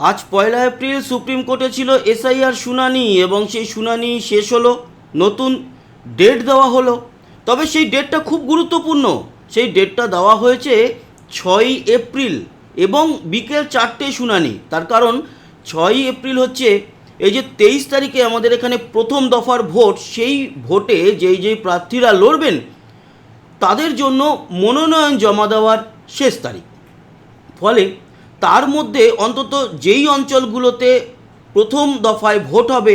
আজ 1 April supreme কোর্টে ছিল এসআইআর শুনানি এবং সেই শুনানি শেষ হলো, নতুন ডেট দেওয়া হলো। তবে সেই ডেটটা খুব গুরুত্বপূর্ণ। সেই ডেটটা দেওয়া হয়েছে 6 এপ্রিল এবং বিকেল 4টে শুনানি। তার কারণ 6 এপ্রিল হচ্ছে এই যে 23 তারিখে আমাদের এখানে প্রথম দফার ভোট, সেই ভোটে যেই প্রার্থীরা লড়বেন তাদের জন্য মনোনয়ন জমা দেওয়ার শেষ তারিখ। ফলে তার মধ্যে অন্তত যেই অঞ্চলগুলোতে প্রথম দফায় ভোট হবে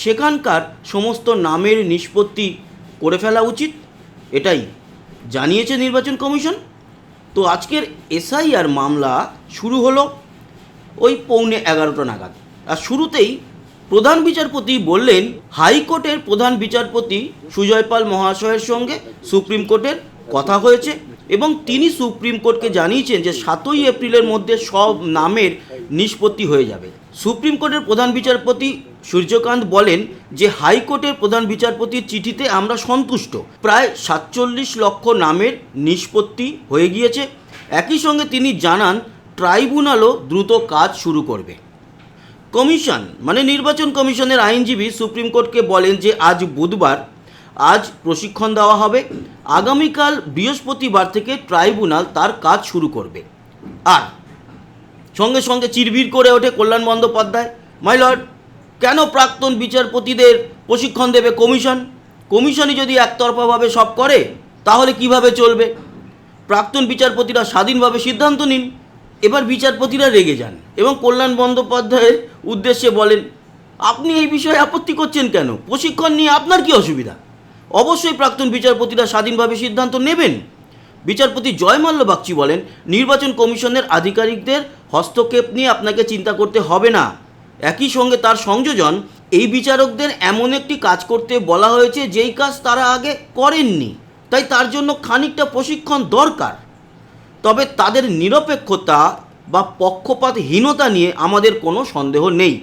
সেখানকার সমস্ত নামের নিষ্পত্তি করে ফেলা উচিত, এটাই জানিয়েছে নির্বাচন কমিশন। তো আজকের এসআইআর মামলা শুরু হলো ওই 11:15 নাগাদ। আর শুরুতেই প্রধান বিচারপতি বললেন, হাইকোর্টের প্রধান বিচারপতি সুজয় পাল মহাশয়ের সঙ্গে সুপ্রিম কোর্টের কথা হয়েছে এবং তিনি সুপ্রিম কোর্টকে জানিয়েছেন যে 7ই এপ্রিলের মধ্যে সব নামের নিষ্পত্তি হয়ে যাবে। সুপ্রিম কোর্টের প্রধান বিচারপতি সূর্যকান্ত বলেন যে হাইকোর্টের প্রধান বিচারপতির চিঠিতে আমরা সন্তুষ্ট, প্রায় 47 লক্ষ নামের নিষ্পত্তি হয়ে গিয়েছে। একই সঙ্গে তিনি জানান ট্রাইব্যুনালও দ্রুত কাজ শুরু করবে। কমিশন মানে নির্বাচন কমিশনের আইনজীবী সুপ্রিম কোর্টকে বলেন যে আজ বুধবার, আজ প্রশিক্ষণ দেওয়া হবে, আগামীকাল বৃহস্পতিবার থেকে ট্রাইব্যুনাল তার কাজ শুরু করবে। আর সঙ্গে সঙ্গে চিরবির করে ওঠে কল্যাণ বন্দ্যোপাধ্যায়, মাই লর্ড, কেন প্রাক্তন বিচারপতিদের প্রশিক্ষণ দেবে কমিশন? কমিশনই যদি একতরফাভাবে সব করে তাহলে কিভাবে চলবে? প্রাক্তন বিচারপতিরা স্বাধীনভাবে সিদ্ধান্ত নিন। এবার বিচারপতিরা রেগে যান এবং কল্যাণ বন্দ্যোপাধ্যায়ের উদ্দেশ্যে বলেন, আপনি এই বিষয়ে আপত্তি করছেন কেন? প্রশিক্ষণ নিয়ে আপনার কি অসুবিধা? অবশ্যই প্রাক্তন বিচারপতিরা স্বাধীনভাবে সিদ্ধান্ত নেবেন। বিচারপতি জয়মাল্য বাগচি বলেন, নির্বাচন কমিশনের আধিকারিকদের হস্তক্ষেপ নিয়ে আপনাকে চিন্তা করতে হবে না। একই সঙ্গে তার সংযোজন, এই বিচারকদের এমন একটি কাজ করতে বলা হয়েছে যেই কাজ তারা আগে করেননি, তাই তার জন্য খানিকটা প্রশিক্ষণ দরকার। তবে তাদের নিরপেক্ষতা বা পক্ষপাতহীনতা নিয়ে আমাদের কোনো সন্দেহ নেই।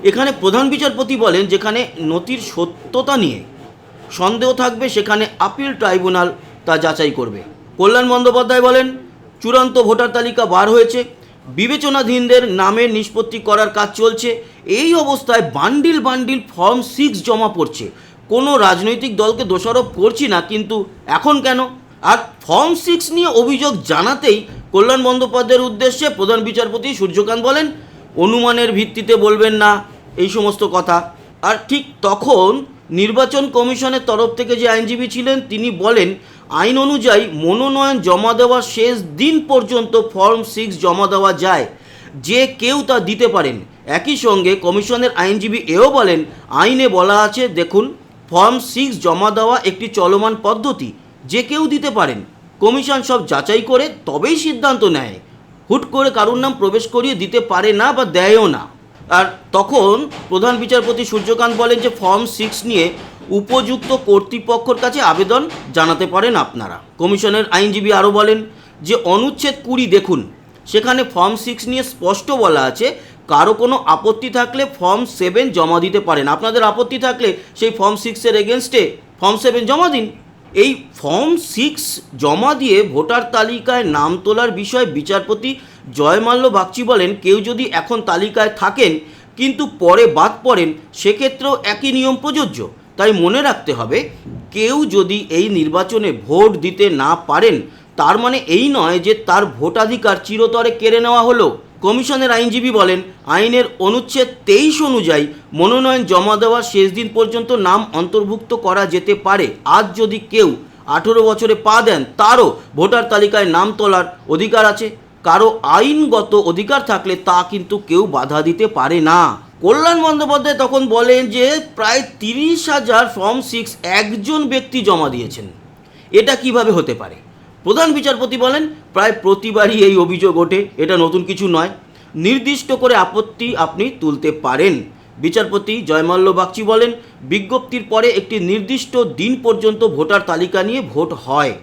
এখানে প্রধান বিচারপতি বলেন, যেখানে নথির সত্যতা নিয়ে সন্দেহ থাকবে সেখানে আপিল ট্রাইব্যুনাল তা যাচাই করবে। কল্যাণ বন্দ্যোপাধ্যায় বলেন, চূড়ান্ত ভোটার তালিকা বার হয়েছে, বিবেচনাধীনদের নামের নিষ্পত্তি করার কাজ চলছে। এই অবস্থায় বান্ডিল বান্ডিল ফর্ম 6 জমা পড়ছে। কোনো রাজনৈতিক দলকে দোষারোপ করছি না, কিন্তু এখন কেন? আর ফর্ম 6 নিয়ে অভিযোগ জানাতেই কল্যাণ বন্দ্যোপাধ্যায়ের উদ্দেশ্যে প্রধান বিচারপতি সূর্যকান্ত বলেন, অনুমানের ভিত্তিতে বলবেন না এই সমস্ত কথা। আর ঠিক তখন নির্বাচন কমিশনের তরফ থেকে যে আইনজীবী ছিলেন তিনি বলেন, আইন অনুযায়ী মনোনয়ন জমা দেওয়ার শেষ দিন পর্যন্ত ফর্ম 6 জমা দেওয়া যায়, যে কেউ তা দিতে পারেন। একই সঙ্গে কমিশনের আইনজীবী এও বলেন, আইনে বলা আছে, দেখুন, ফর্ম 6 জমা দেওয়া একটি চলমান পদ্ধতি, যে কেউ দিতে পারেন। কমিশন সব যাচাই করে তবেই সিদ্ধান্ত নেয়, হুট করে কারুর নাম প্রবেশ করিয়ে দিতে পারে না বা দেয়ও না। আর তখন প্রধান বিচারপতি সূর্যকান্ত বলেন যে ফর্ম 6 নিয়ে উপযুক্ত কর্তৃপক্ষের কাছে আবেদন জানাতে পারেন আপনারা। কমিশনের আইনজীবী আরও বলেন যে অনুচ্ছেদ 20 দেখুন, সেখানে ফর্ম 6 নিয়ে স্পষ্ট বলা আছে, কারো কোনো আপত্তি থাকলে ফর্ম 7 জমা দিতে পারেন। আপনাদের আপত্তি থাকলে সেই ফর্ম 6-এর এগেনস্টে ফর্ম 7 জমা দিন। এই ফর্ম 6 জমা দিয়ে ভোটার তালিকায় নাম তোলার বিষয়ে বিচারপতি জয়মাল্য বাগচি বলেন, কেউ যদি এখন তালিকায় থাকেন কিন্তু পরে বাদ পড়েন সেক্ষেত্রেও একই নিয়ম প্রযোজ্য। তাই মনে রাখতে হবে, কেউ যদি এই নির্বাচনে ভোট দিতে না পারেন তার মানে এই নয় যে তার ভোটাধিকার চিরতরে কেড়ে নেওয়া হলো। কমিশনের আইনজীবী বলেন, আইনের অনুচ্ছেদ 23 অনুযায়ী মনোনয়ন জমা দেওয়ার শেষ দিন পর্যন্ত নাম অন্তর্ভুক্ত করা যেতে পারে। আজ যদি কেউ 18 বছরে পা দেন তারও ভোটার তালিকায় নাম তোলার অধিকার আছে। কারো আইনগত অধিকার থাকলে তা কিন্তু কেউ বাধা দিতে পারে না। কল্যাণ বন্দ্যোপাধ্যায় তখন বলেন যে প্রায় 30,000 ফর্ম 6 একজন ব্যক্তি জমা দিয়েছেন, এটা কিভাবে হতে পারে? প্রধান বিচারপতি বলেন, প্রায় প্রতিবারই এই অভিযোগ ওঠে, এটা নতুন কিছু নয়। নির্দিষ্ট করে আপত্তি আপনি তুলতে পারেন। বিচারপতি জয়মাল্য বাগচি বলেন, বিজ্ঞপ্তির পরে একটি নির্দিষ্ট দিন পর্যন্ত ভোটার তালিকা নিয়ে ভোট হয়,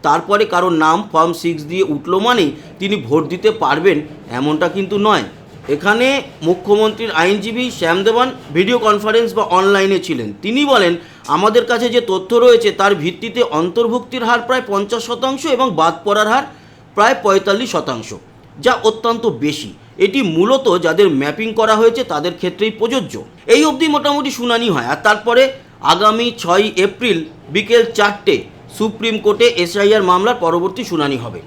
তারপরে কারোর নাম ফর্ম 6 দিয়ে উঠল মানেই তিনি ভোট দিতে পারবেন এমনটা কিন্তু নয়। এখানে মুখ্যমন্ত্রীর আইনজীবী শ্যাম দেওয়ান ভিডিও কনফারেন্স বা অনলাইনে ছিলেন। তিনি বলেন, আমাদের কাছে যে তথ্য রয়েছে তার ভিত্তিতে অন্তর্ভুক্তির হার প্রায় 50% এবং বাদ পড়ার হার প্রায় 45%। যা অত্যন্ত বেশি। এটি মূলত যাদের ম্যাপিং করা হয়েছে তাদের ক্ষেত্রেই প্রযোজ্য। এই অবধি মোটামুটি শুনানি হয়, আর তারপরে আগামী 6 এপ্রিল বিকেল 4টে সুপ্রিম কোর্টে এসআইআর মামলার পরবর্তী শুনানি হবে।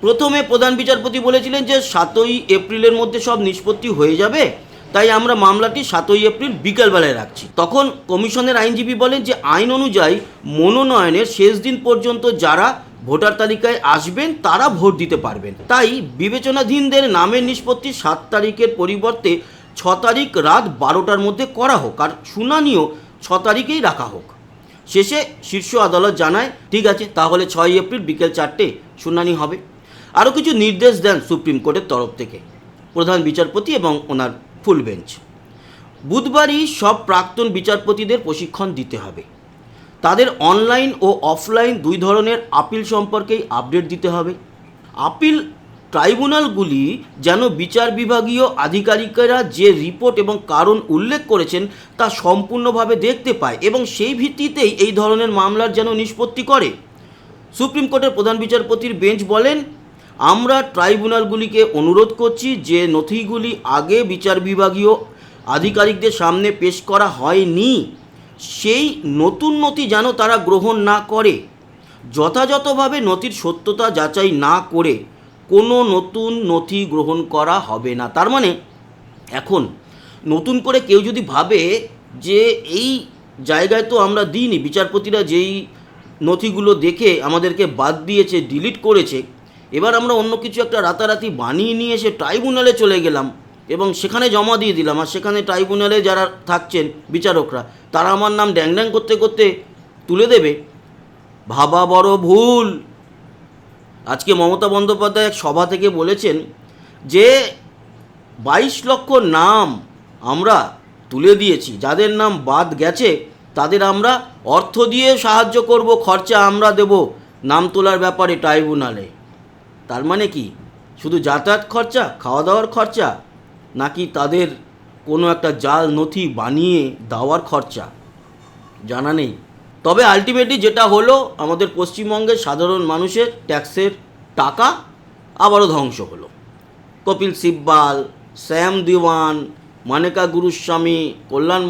প্রথমে প্রধান বিচারপতি বলেছিলেন যে 7ই এপ্রিলের মধ্যে সব নিষ্পত্তি হয়ে যাবে, তাই আমরা মামলাটি 7ই এপ্রিল বিকেলবেলায় রাখছি। তখন কমিশনের আইনজীবী বলেন যে আইন অনুযায়ী মনোনয়নের শেষ দিন পর্যন্ত যারা ভোটার তালিকায় আসবেন তারা ভোট দিতে পারবেন, তাই বিবেচনাধীনদের নামের নিষ্পত্তি 7 তারিখের পরিবর্তে 6 তারিখ রাত 12টার মধ্যে করা হোক, আর শুনানিও 6 তারিখেই রাখা হোক। শেষে শীর্ষ আদালত জানায় ঠিক আছে, তাহলে 6 এপ্রিল বিকেল 4টে শুনানি হবে। আরও কিছু নির্দেশ দেন সুপ্রিম কোর্টের তরফ থেকে প্রধান বিচারপতি এবং ওনার ফুল বেঞ্চ। বুধবারই সব প্রাক্তন বিচারপতিদের প্রশিক্ষণ দিতে হবে। তাদের অনলাইন ও অফলাইন দুই ধরনের আপিল সম্পর্কেই আপডেট দিতে হবে। আপিল ট্রাইব্যুনালগুলি যেন বিচার বিভাগীয় আধিকারিকেরা যে রিপোর্ট এবং কারণ উল্লেখ করেছেন তা সম্পূর্ণভাবে দেখতে পায় এবং সেই ভিত্তিতেই এই ধরনের মামলার যেন নিষ্পত্তি করে। সুপ্রিম কোর্টের প্রধান বিচারপতির বেঞ্চ বলেন, আমরা ট্রাইব্যুনালগুলিকে অনুরোধ করছি যে নথিগুলি আগে বিচার বিভাগীয় আধিকারিকদের সামনে পেশ করা হয়নি সেই নতুন নথি যেন তারা গ্রহণ না করে। যথাযথভাবে নথির সত্যতা যাচাই না করে কোনো নতুন নথি গ্রহণ করা হবে না। তার মানে এখন নতুন করে কেউ যদি ভাবে যে এই জায়গায় তো আমরা দিইনি, বিচারপতিরা যেই নথিগুলো দেখে আমাদেরকে বাদ দিয়েছে, ডিলিট করেছে, এবার আমরা অন্য কিছু একটা রাতারাতি বানিয়ে নিয়ে এসে ট্রাইব্যুনালে চলে গেলাম এবং সেখানে জমা দিয়ে দিলাম, আর সেখানে ট্রাইব্যুনালে যারা থাকছেন বিচারকরা তারা আমার নাম ড্যাং ড্যাং করতে করতে তুলে দেবে, ভাবা বড় ভুল। আজকে মমতা বন্দ্যোপাধ্যায় এক সভা থেকে বলেছেন যে 22 লক্ষ নাম আমরা তুলে দিয়েছি, যাদের নাম বাদ গেছে তাদের আমরা অর্থ দিয়ে সাহায্য করব, খরচা আমরা দেব নাম তোলার ব্যাপারে ট্রাইব্যুনালে। তার মানে কি শুধু যাতায়াত খরচা, খাওয়া দাওয়ার খরচা, নাকি তাদের কোনো একটা জাল নথি বানিয়ে দেওয়ার খরচা? জানা নেই। তবে আলটিমেটলি যেটা হলো, আমাদের পশ্চিমবঙ্গের সাধারণ মানুষের ট্যাক্সের টাকা আবারও ধ্বংস হলো। কপিল সিব্বাল, শ্যাম দিওয়ান, মানেকা গুরুস্বামী, কল্যাণ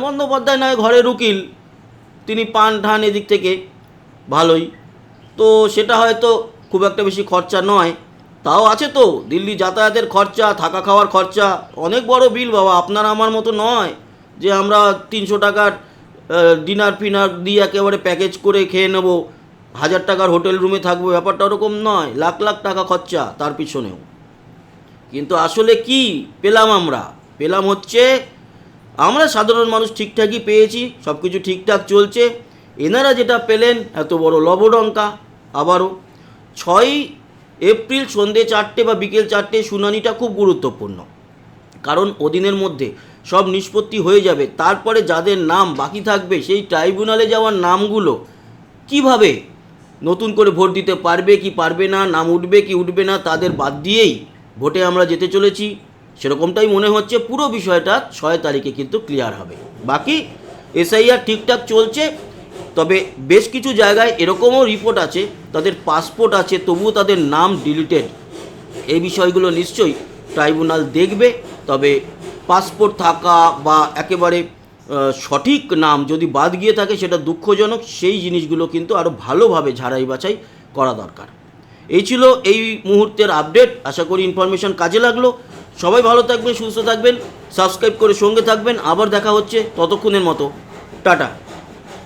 বন্দ্যোপাধ্যায় নয় ঘরের উকিল, তিনি পান ঠান এদিক থেকে ভালোই, তো সেটা হয়তো খুব একটা বেশি খরচা নয়। তাও আছে তো দিল্লি যাতায়াতের খরচা, থাকা খাওয়ার খরচা, অনেক বড় বিল বাবা। আপনার আমার মতো নয় যে আমরা 300 টাকার ডিনার ফিনার দিয়ে একেবারে প্যাকেজ করে খেয়ে নেব, 1000 টাকার হোটেল রুমে থাকবো, ব্যাপারটা ওরকম নয়। লাখ লাখ টাকা খরচা তার পিছনেও। কিন্তু আসলে কি পেলাম? পেলাম হচ্ছে আমরা সাধারণ মানুষ ঠিকঠাকই পেয়েছি, সব কিছু ঠিকঠাক চলছে। এনারা যেটা পেলেন এত বড় লবডঙ্কা। আবারও 6 এপ্রিল সন্ধ্যে 4টে বা বিকেল 4টে শুনানিটা খুব গুরুত্বপূর্ণ, কারণ ওদিনের মধ্যে সব নিষ্পত্তি হয়ে যাবে। তারপরে যাদের নাম বাকি থাকবে সেই ট্রাইব্যুনালে যাওয়ার নামগুলো কিভাবে নতুন করে ভোট দিতে পারবে কি পারবে না, নাম উঠবে কি উঠবে না, তাদের বাদ দিয়েই ভোটে আমরা যেতে চলেছি, সেরকমটাই মনে হচ্ছে। পুরো বিষয়টা 6 তারিখে কিন্তু ক্লিয়ার হবে। বাকি এসআইআর ঠিকঠাক চলছে, তবে বেশ কিছু জায়গায় এরকমও রিপোর্ট আছে তাদের পাসপোর্ট আছে তবুও তাদের নাম ডিলিটেড। এই বিষয়গুলো নিশ্চয়ই ট্রাইব্যুনাল দেখবে। তবে পাসপোর্ট থাকা বা একেবারে সঠিক নাম যদি বাদ গিয়ে থাকে সেটা দুঃখজনক। সেই জিনিসগুলো কিন্তু আরও ভালোভাবে ঝাড়াই বাছাই করা দরকার। এই ছিল এই মুহূর্তের আপডেট। আশা করি ইনফরমেশন কাজে লাগলো। সবাই ভালো থাকবেন, সুস্থ থাকবেন, সাবস্ক্রাইব করে সঙ্গে থাকবেন। আবার দেখা হচ্ছে, ততক্ষণের মতো টাটা।